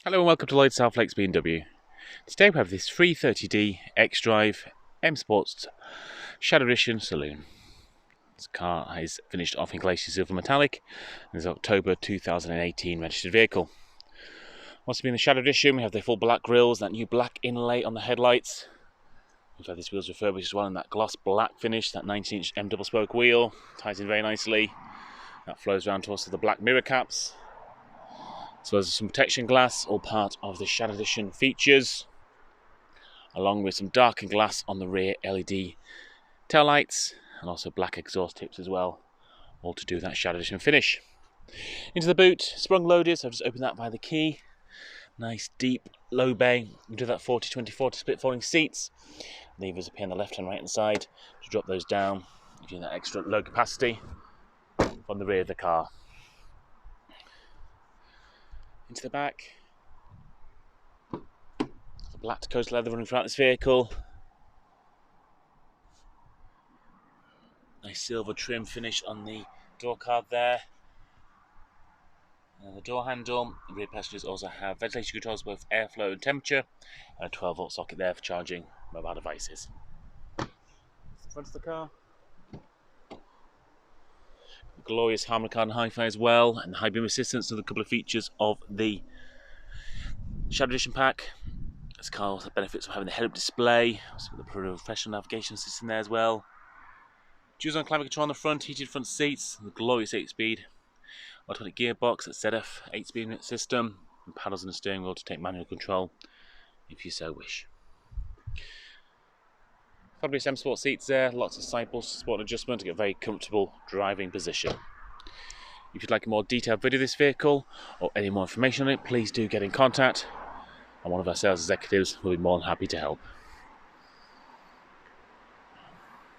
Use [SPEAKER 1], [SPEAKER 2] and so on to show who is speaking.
[SPEAKER 1] Hello and welcome to Lloyd South Lakes BMW. Today we have this 330D xDrive M Sports Shadow Edition Saloon. This car is finished off in Glacier Silver Metallic and is an October 2018 registered vehicle. Once being the Shadow Edition, we have the full black grills, that new black inlay on the headlights. We've had this wheels refurbished as well in that gloss black finish, that 19-inch M double spoke wheel, ties in very nicely. That flows around to also the black mirror caps, as well as some protection glass, all part of the Shadow Edition features, along with some darkened glass on the rear LED tail lights, and also black exhaust tips as well, all to do with that Shadow Edition finish. Into the boot, sprung loaded, so I've just opened that by the key. Nice deep low bay. We do that 40-20-40 split folding seats. Levers appear on the left and right hand side to drop those down, giving that extra low capacity from the rear of the car. Into the back, the black Dakota leather running throughout this vehicle. Nice silver trim finish on the door card there. And the door handle. The rear passengers also have ventilation controls, both airflow and temperature, and a 12-volt socket there for charging mobile devices. The front of the car. Glorious harmonic card and hi-fi as well, and high beam assistance are a couple of features of the Shadow Edition pack. This car also benefits from having the head-up display, also got the professional navigation system there as well. Dual zone climate control on the front, heated front seats, the glorious 8-speed automatic gearbox, that ZF 8-speed system, and paddles in the steering wheel to take manual control if you so wish. Fabulous M Sport seats there, lots of side bolster support and adjustment to get a very comfortable driving position. If you'd like a more detailed video of this vehicle or any more information on it, please do get in contact, and one of our sales executives will be more than happy to help.